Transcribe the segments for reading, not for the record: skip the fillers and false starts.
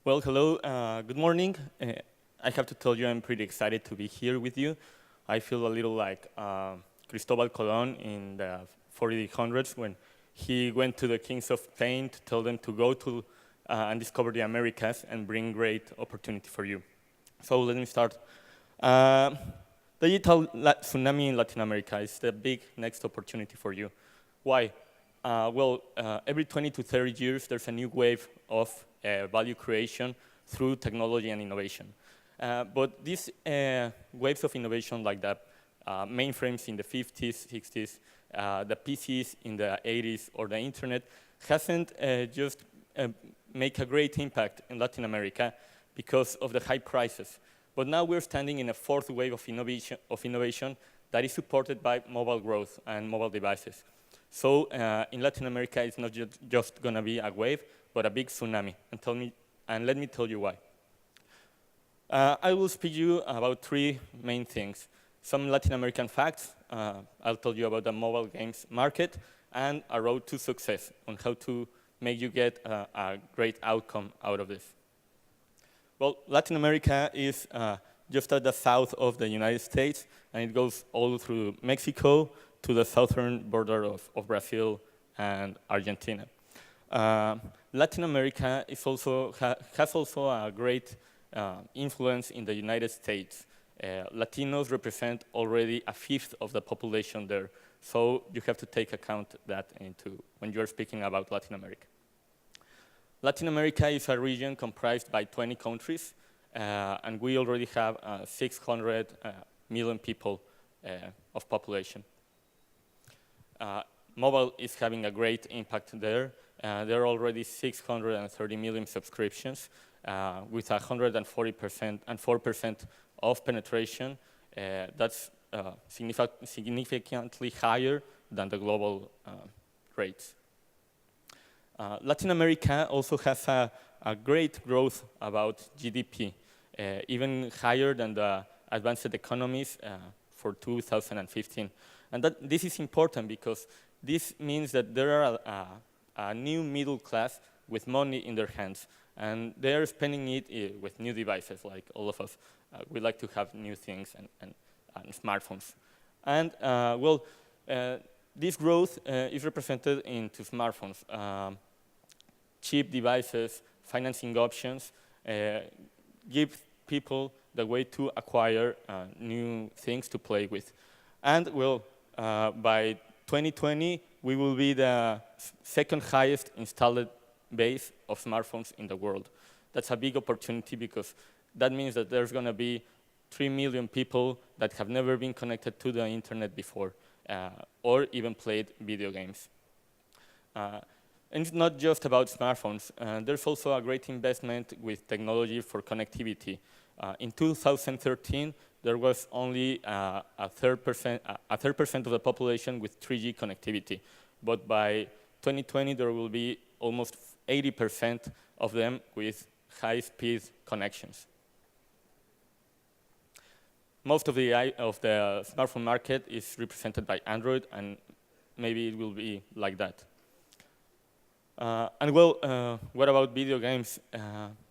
Well, hello, good morning. I have to tell you I'm pretty excited to be here with you. I feel a little like Cristobal Colon in the 1400s when he went to the kings of Spain to tell them to go to and discover the Americas and bring great opportunity for you. So let me start. Digital tsunami in Latin America is the big next opportunity for you. Why? Every 20 to 30 years, there's a new wave of value creation through technology and innovation. But these waves of innovation like the mainframes in the 50s, 60s, the PCs in the 80s, or the internet hasn't just make a great impact in Latin America because of the high prices. But now we're standing in a fourth wave of innovation that is supported by mobile growth and mobile devices. So in Latin America, it's not just going to be a wave, but a big tsunami. And let me tell you why. I will speak you about three main things. Some Latin American facts. I'll tell you about the mobile games market and a road to success on how to make you get a great outcome out of this. Well, Latin America is just at the south of the United States, and it goes all through Mexico to the southern border of Brazil and Argentina. Latin America is has also a great influence in the United States. Latinos represent already a fifth of the population there, so you have to take account that into when you're speaking about Latin America. Latin America is a region comprised by 20 countries, and we already have 600 million people of population. Mobile is having a great impact there. There are already 630 million subscriptions with 140% and 4% of penetration. That's significantly higher than the global rates. Latin America also has a great growth about GDP, even higher than the advanced economies for 2015. And this is important because this means that there are a new middle class with money in their hands, and they are spending it with new devices, like all of us. We like to have new things and smartphones. And this growth is represented into smartphones. Cheap devices, financing options give people the way to acquire new things to play with. And by 2020, we will be the second highest installed base of smartphones in the world. That's a big opportunity because that means that there's going to be 3 million people that have never been connected to the internet before or even played video games. And it's not just about smartphones. There's also a great investment with technology for connectivity. In 2013, there was only a third percent of the population with 3G connectivity. But by 2020, there will be almost 80% of them with high-speed connections. Most of the smartphone market is represented by Android, and maybe it will be like that. What about video games?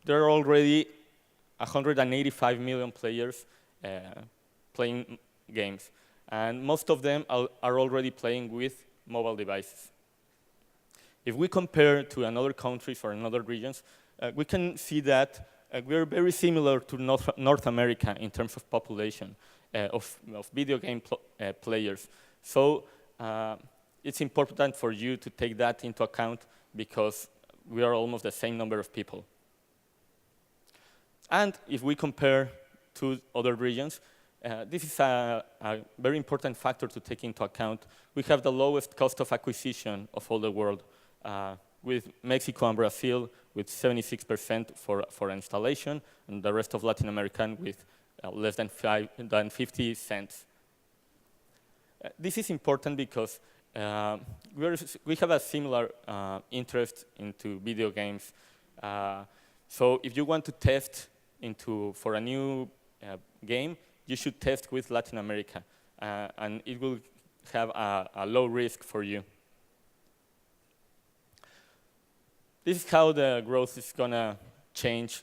There are already 185 million players playing games, and most of them are already playing with mobile devices. If we compare to another countries or another regions, we can see that we're very similar to North America in terms of population of video game players. So it's important for you to take that into account because we are almost the same number of people. And if we compare to other regions, this is a very important factor to take into account. We have the lowest cost of acquisition of all the world, with Mexico and Brazil with 76% for installation, and the rest of Latin America with less than 50 cents. This is important because we have a similar interest into video games. So if you want to test for a new game, you should test with Latin America, and it will have a low risk for you. This is how the growth is gonna change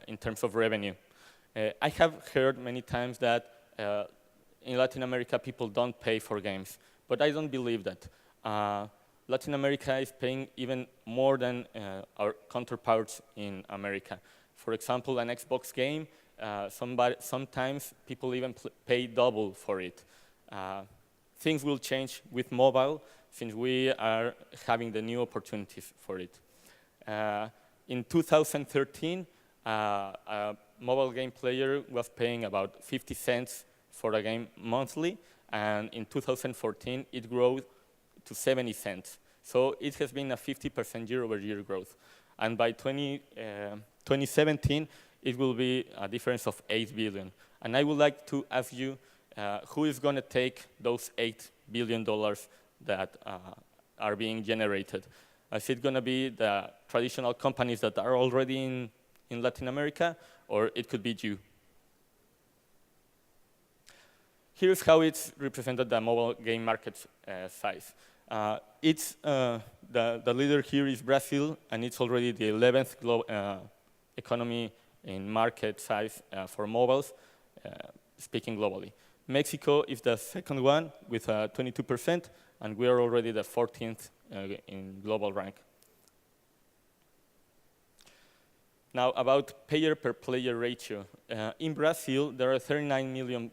in terms of revenue. I have heard many times that in Latin America people don't pay for games, but I don't believe that. Latin America is paying even more than our counterparts in America. For example, an Xbox game, sometimes people even pay double for it. Things will change with mobile since we are having the new opportunities for it. In 2013, a mobile game player was paying about 50 cents for a game monthly, and in 2014, it grew to 70 cents. So it has been a 50% year-over-year growth. And by 2017, it will be a difference of 8 billion. And I would like to ask you, who is going to take those $8 billion that are being generated? Is it going to be the traditional companies that are already in Latin America, or it could be you? Here's how it's represented the mobile game market size. The leader here is Brazil, and it's already the 11th economy in market size for mobiles, speaking globally. Mexico is the second one with 22%, and we are already the 14th in global rank. Now, about payer per player ratio. In Brazil, there are 39 million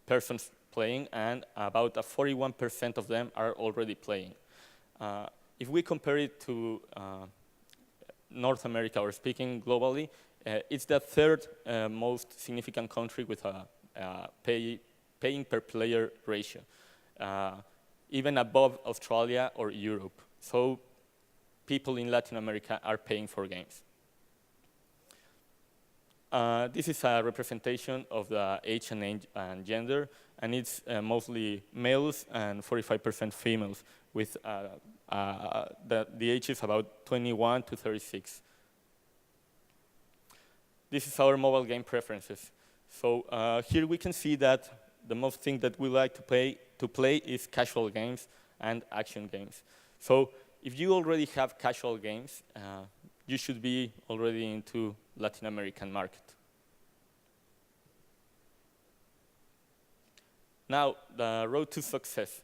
persons playing, and about 41% of them are already playing. If we compare it to North America, or speaking globally, it's the third most significant country with a paying per player ratio, even above Australia or Europe. So people in Latin America are paying for games. This is a representation of the age and gender, and it's mostly males and 45% females, with the age is about 21 to 36. This is our mobile game preferences. So here we can see that the most thing that we like to play is casual games and action games. So if you already have casual games, you should be already into Latin American market. Now, the road to success.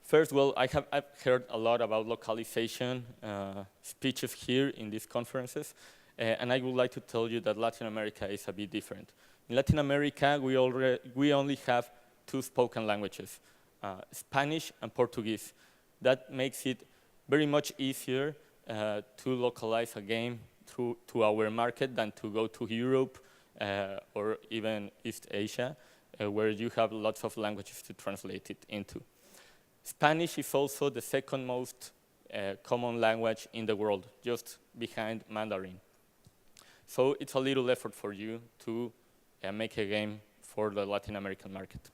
First, well, I've heard a lot about localization speeches here in these conferences, and I would like to tell you that Latin America is a bit different. In Latin America, we only have two spoken languages, Spanish and Portuguese. That makes it very much easier to localize a game to our market than to go to Europe or even East Asia, where you have lots of languages to translate it into. Spanish is also the second most common language in the world, just behind Mandarin. So it's a little effort for you to make a game for the Latin American market.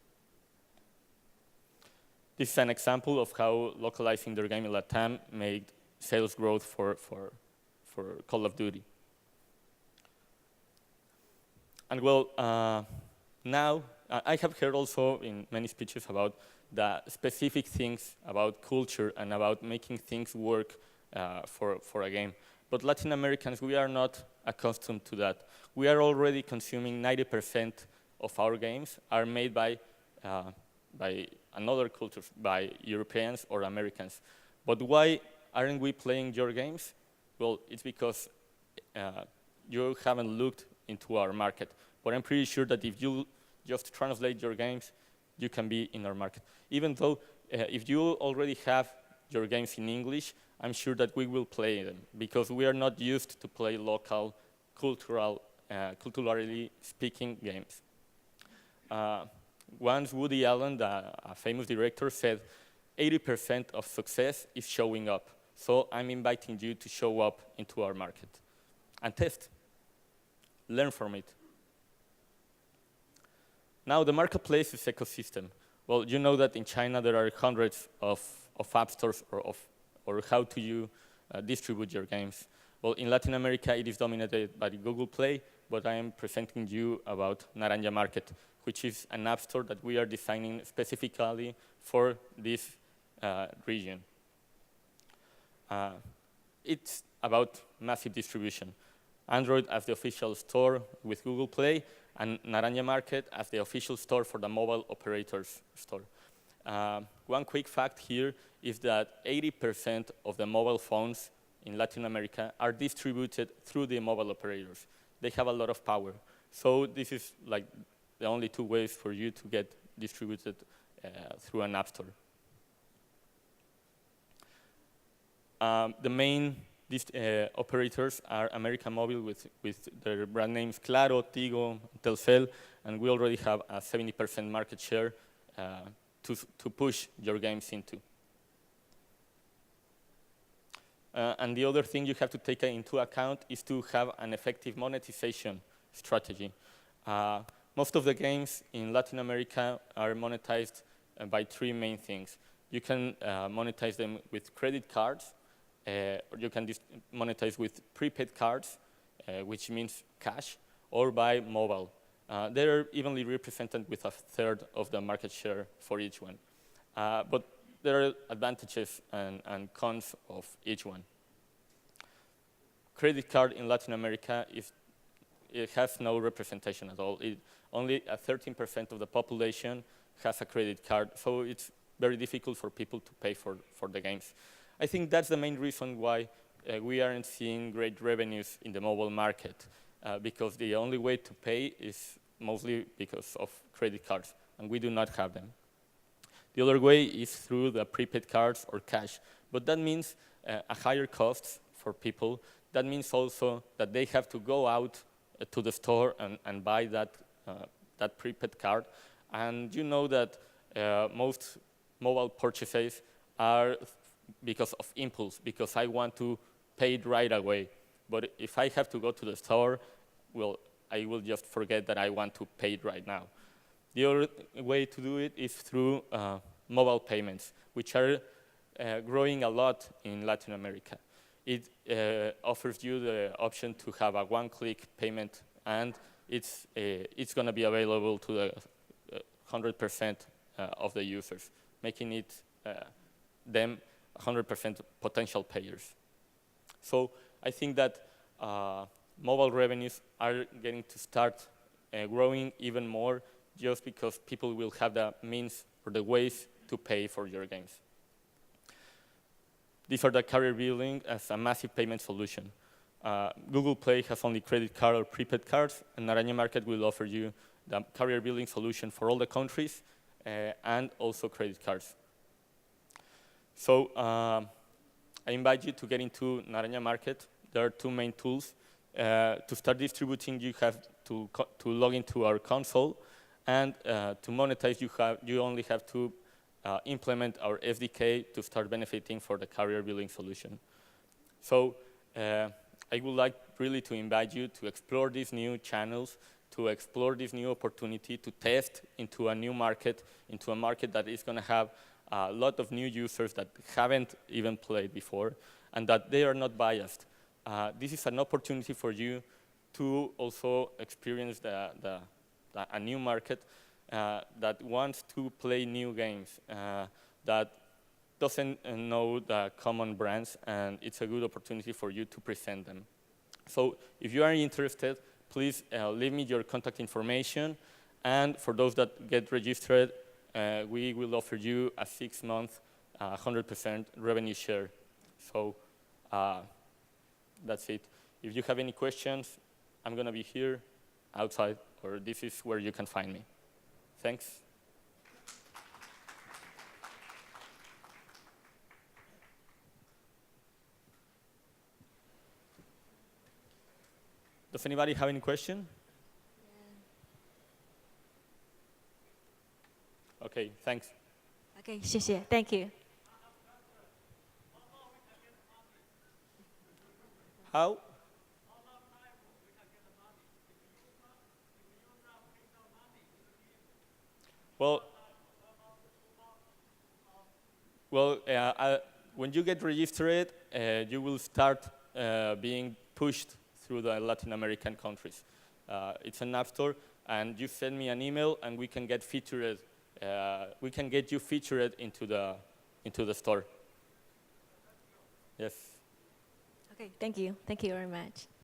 This is an example of how localizing their game in LATAM made sales growth for Call of Duty. And well, now I have heard also in many speeches about the specific things about culture and about making things work for a game. But Latin Americans, we are not accustomed to that. We are already consuming 90% of our games are made by another culture, by Europeans or Americans. But why aren't we playing your games? Well, it's because you haven't looked into our market. But I'm pretty sure that if you just translate your games, you can be in our market. Even though if you already have your games in English, I'm sure that we will play them because we are not used to play local, culturally speaking games. Once Woody Allen, a famous director, said 80% of success is showing up. So I'm inviting you to show up into our market and test. Learn from it. Now, the marketplace is ecosystem. Well, you know that in China there are hundreds of app stores or how do you distribute your games. Well, in Latin America, it is dominated by Google Play, but I am presenting you about Naranya Market, which is an app store that we are designing specifically for this region. It's about massive distribution. Android as the official store with Google Play, and Naranya Market as the official store for the mobile operators store. One quick fact here is that 80% of the mobile phones in Latin America are distributed through the mobile operators. They have a lot of power. So this is like the only two ways for you to get distributed through an app store. The main operators are América Móvil with their brand names Claro, Tigo, Telcel, and we already have a 70% market share to push your games into. And the other thing you have to take into account is to have an effective monetization strategy. Most of the games in Latin America are monetized by three main things. You can monetize them with credit cards, or you can monetize with prepaid cards, which means cash, or by mobile. They're evenly represented with a third of the market share for each one. But there are advantages and cons of each one. Credit card in Latin America, it has no representation at all. Only 13% of the population has a credit card, so it's very difficult for people to pay for the games. I think that's the main reason why we aren't seeing great revenues in the mobile market, because the only way to pay is mostly because of credit cards, and we do not have them. The other way is through the prepaid cards or cash, but that means a higher cost for people. That means also that they have to go out to the store and buy that prepaid card. And you know that most mobile purchases are because of impulse, because I want to pay it right away. But if I have to go to the store, well, I will just forget that I want to pay it right now. The other way to do it is through mobile payments, which are growing a lot in Latin America. It offers you the option to have a one-click payment, and it's going to be available to the 100% of the users, making it them 100% potential payers. So I think that mobile revenues are getting to start growing even more just because people will have the means or the ways to pay for your games. These are the carrier billing as a massive payment solution. Google Play has only credit card or prepaid cards, and Naranya Market will offer you the carrier billing solution for all the countries and also credit cards. So I invite you to get into Naranya Market. There are two main tools. To start distributing, you have to log into our console, and to monetize, you only have to implement our SDK to start benefiting for the carrier billing solution. So I would like really to invite you to explore these new channels, to explore this new opportunity, to test into a new market, into a market that is going to have a lot of new users that haven't even played before, and that they are not biased. This is an opportunity for you to also experience a new market that wants to play new games, that doesn't know the common brands, and it's a good opportunity for you to present them. So if you are interested, please leave me your contact information, and for those that get registered, we will offer you a 6-month, 100% revenue share. So that's it. If you have any questions, I'm going to be here outside, or this is where you can find me. Thanks. Does anybody have any question? Okay, thanks. Okay, 谢谢 Thank you. How? Well, when you get registered, you will start being pushed through the Latin American countries. It's an app store, and you send me an email, and we can get featured. We can get you featured into the store. Yes. Okay. Okay, thank you. Thank you very much.